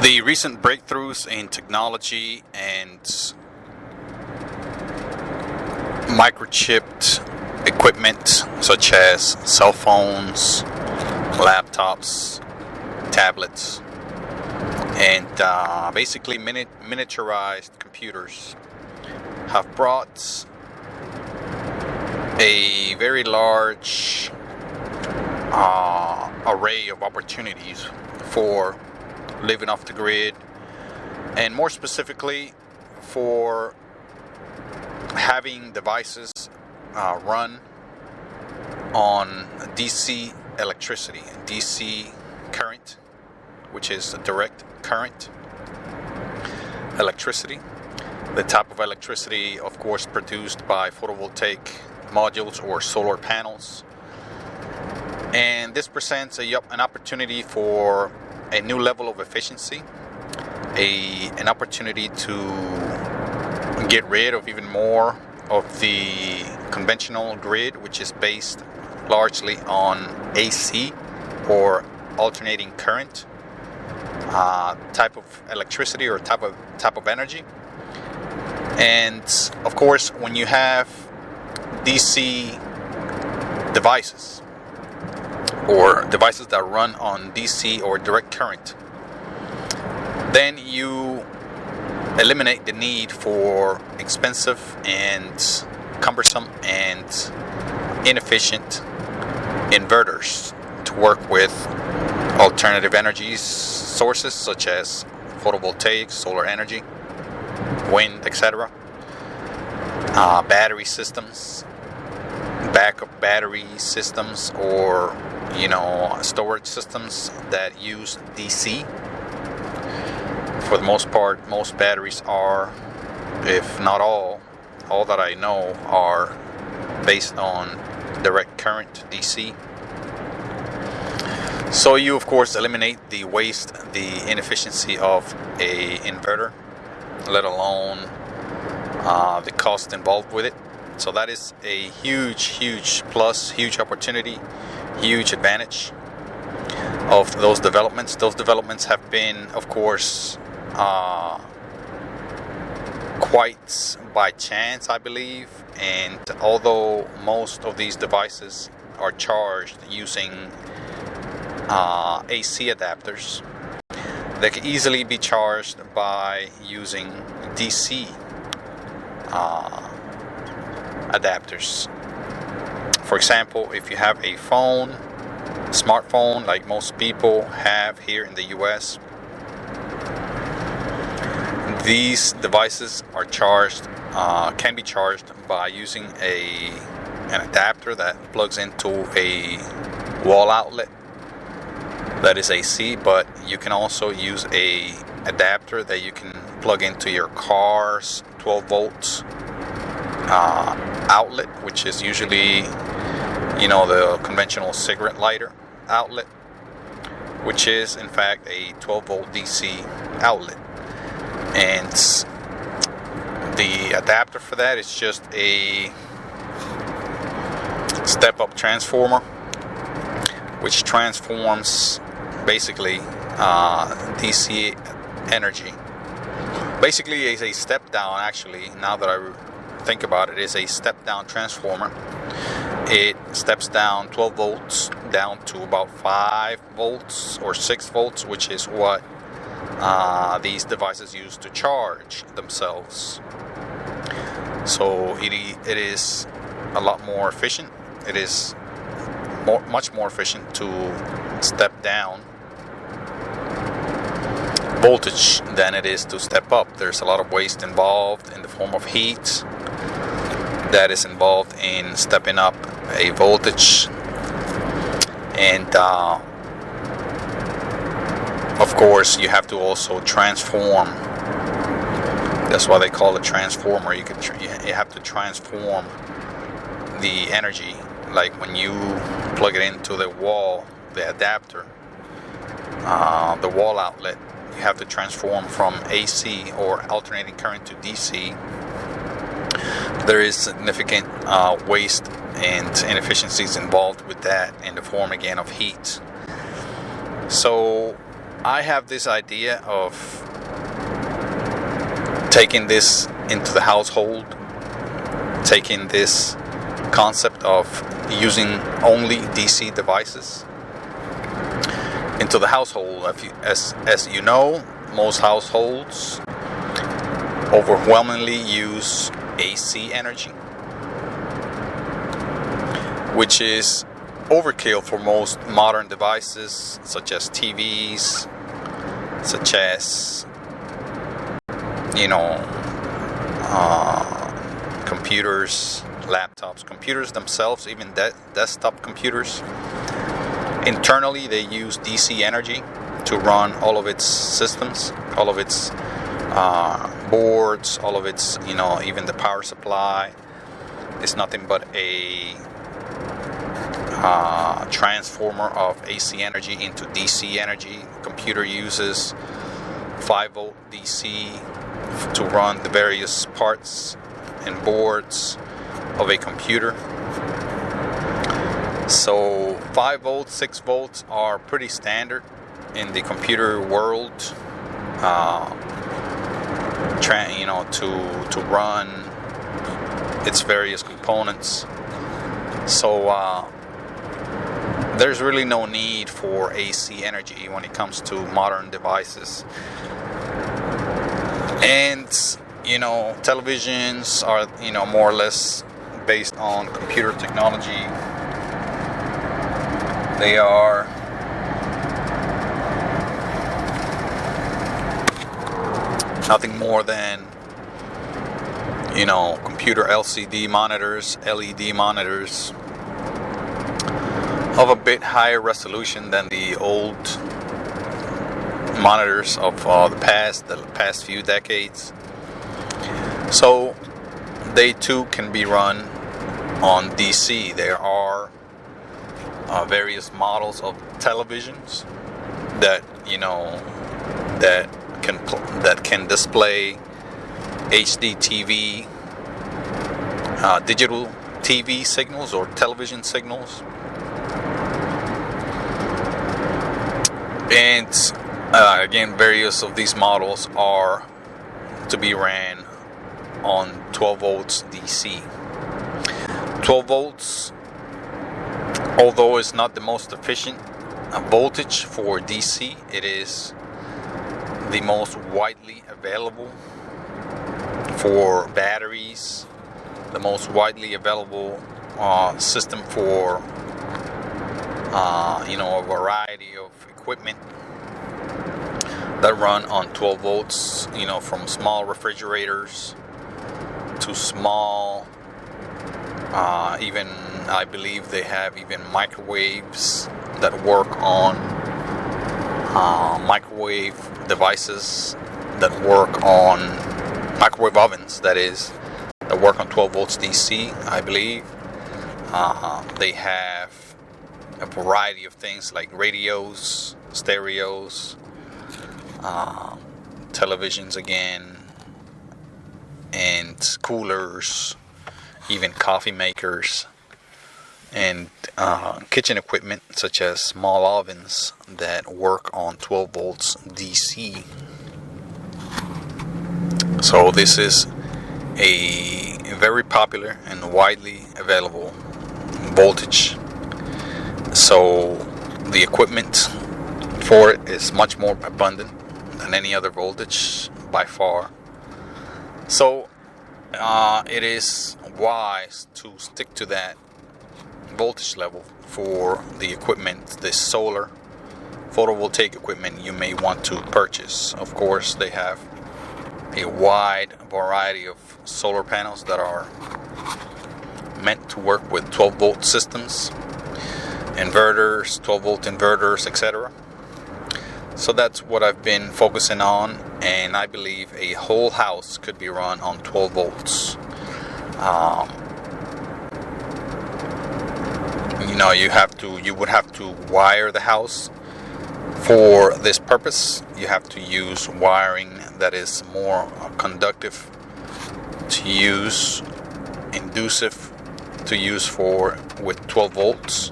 The recent breakthroughs in technology and microchipped equipment such as cell phones, laptops, tablets, and basically miniaturized computers have brought a very large array of opportunities for living off the grid, and more specifically for having devices run on DC electricity, DC current, which is a direct current electricity. The type of electricity, of course, produced by photovoltaic modules or solar panels. And this presents an opportunity for a new level of efficiency, an opportunity to get rid of even more of the conventional grid, which is based largely on AC or alternating current type of electricity or type of energy. And of course, when you have DC devices or devices that run on DC or direct current, then you eliminate the need for expensive and cumbersome and inefficient inverters to work with alternative energy sources such as photovoltaic, solar energy, wind, etc. Battery systems, backup battery systems, or storage systems that use DC. For the most part, most batteries are, if not all that I know, are based on direct current DC. So you, of course, eliminate the waste, the inefficiency of a inverter, let alone the cost involved with it. So that is a huge plus, huge opportunity, huge advantage of those developments. Those developments have been, of course, quite by chance, I believe. And although most of these devices are charged using AC adapters, they can easily be charged by using DC adapters. For example, if you have a smartphone like most people have here in the US, these devices are charged, can be charged by using an adapter that plugs into a wall outlet that is AC, but you can also use a adapter that you can plug into your car's 12 volts outlet, which is usually the conventional cigarette lighter outlet, which is in fact a 12 volt DC outlet. And the adapter for that is just a step-up transformer, which transforms basically DC energy. Basically, it's a step down. Actually, now that I think about it, is a step down transformer. It steps down 12 volts down to about 5 volts or 6 volts, which is what these devices use to charge themselves. So it is a lot more efficient. It is much more efficient to step down voltage than it is to step up. There's a lot of waste involved in the form of heat that is involved in stepping up a voltage, and of course you have to also transform. That's why they call it transformer. You have to transform the energy, like when you plug it into the wall, the adapter, the wall outlet. You have to transform from AC or alternating current to DC. There is significant waste and inefficiencies involved with that in the form again of heat. So I have this idea of taking this into the household, taking this concept of using only DC devices into the household. As you know, most households overwhelmingly use AC energy, which is overkill for most modern devices such as TVs, such as computers, laptops, computers themselves, even desktop computers. Internally, they use DC energy to run all of its systems, all of its boards, all of its, even the power supply is nothing but a transformer of AC energy into DC energy. Computer uses 5-volt DC to run the various parts and boards of a computer. So 5 volts, 6 volts are pretty standard in the computer world, to run its various components. So there's really no need for AC energy when it comes to modern devices. And televisions are more or less based on computer technology. They are nothing more than computer LCD monitors, LED monitors of a bit higher resolution than the old monitors of the past few decades. So they too can be run on DC. There are various models of televisions that that can display HD TV, digital TV signals or television signals, and again, various of these models are to be ran on 12 volts DC. 12 volts, although it's not the most efficient voltage for DC, it is the most widely available for batteries, the most widely available system for a variety of equipment that run on 12 volts, from small refrigerators to small, even I believe they have even microwaves that work on microwave devices, that work on microwave ovens, that work on 12 volts DC, I believe. They have a variety of things like radios, stereos, televisions again, and coolers, even coffee makers, and kitchen equipment such as small ovens that work on 12 volts DC. So this is a very popular and widely available voltage. So the equipment for it is much more abundant than any other voltage by far. So it is wise to stick to that voltage level for the equipment, the solar photovoltaic equipment you may want to purchase. Of course, they have a wide variety of solar panels that are meant to work with 12 volt systems, inverters, 12 volt inverters, etc. So that's what I've been focusing on, and I believe a whole house could be run on 12 volts. You would have to wire the house for this purpose. You have to use wiring that is more conductive to use, inducive to use with 12 volts.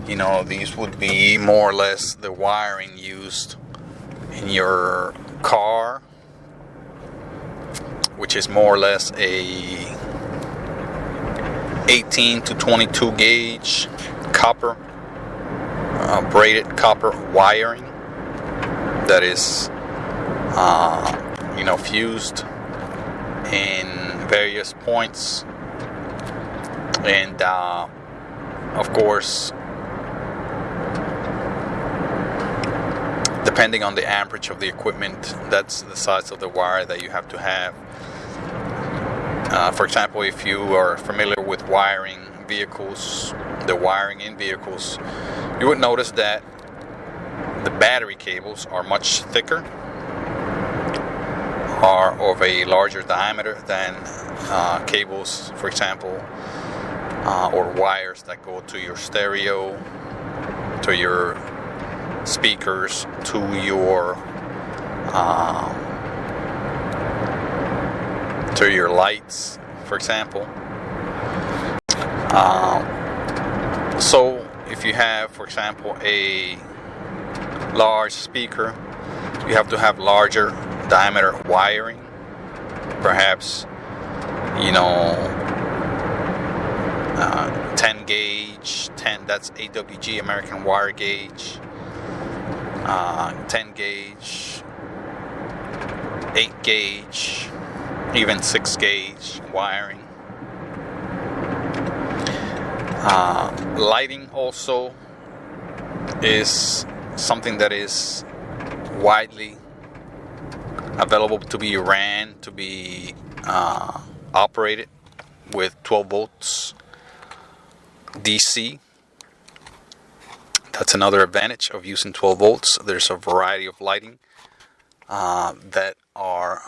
These would be more or less the wiring used in your car, which is more or less a 18 to 22 gauge copper, braided copper wiring that is fused in various points, and of course, depending on the amperage of the equipment, that's the size of the wire that you have to have. For example, if you are familiar with wiring vehicles, the wiring in vehicles, you would notice that the battery cables are much thicker, are of a larger diameter than cables, for example, or wires that go to your stereo, to your speakers, to your lights, for example. So if you have, for example, a large speaker, you have to have larger diameter wiring, perhaps 10 gauge, that's AWG, American Wire Gauge, 10 gauge, 8 gauge, even 6 gauge wiring. Lighting also is something that is widely available to be ran, to be operated with 12 volts DC. That's another advantage of using 12 volts. There's a variety of lighting that are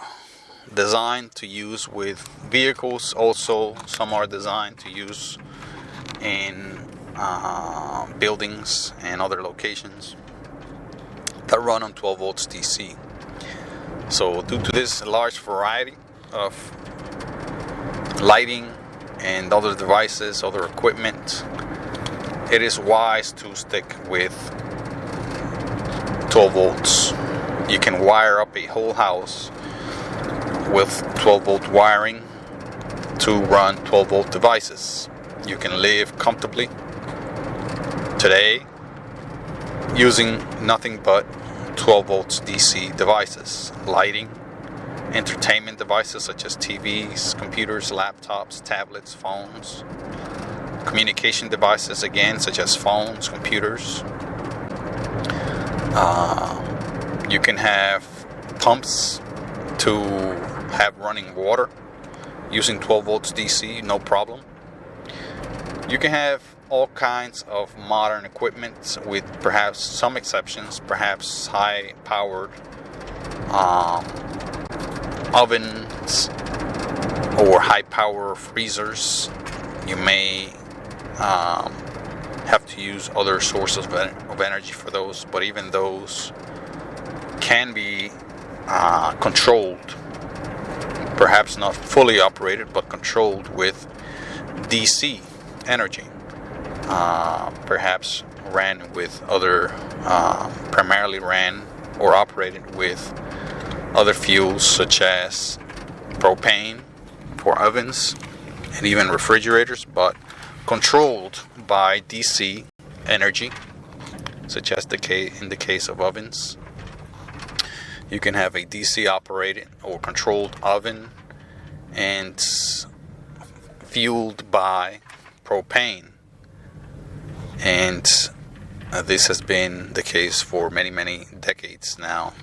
designed to use with vehicles. Also, some are designed to use in buildings and other locations that run on 12 volts DC. So due to this large variety of lighting and other devices, other equipment, it is wise to stick with 12 volts. You can wire up a whole house with 12 volt wiring to run 12 volt devices. You can live comfortably today using nothing but 12 volts DC devices, lighting, entertainment devices such as TVs, computers, laptops, tablets, phones, communication devices again such as phones, computers. You can have pumps to have running water using 12 volts DC, no problem. You can have all kinds of modern equipment with perhaps some exceptions, perhaps high-powered ovens or high-power freezers. You may have to use other sources of energy for those, but even those can be controlled, perhaps not fully operated, but controlled with DC energy. Perhaps ran with other, primarily ran or operated with other fuels such as propane for ovens and even refrigerators, but controlled by DC energy, such as in the case of ovens. You can have a DC operated or controlled oven and fueled by propane. And this has been the case for many, many decades now.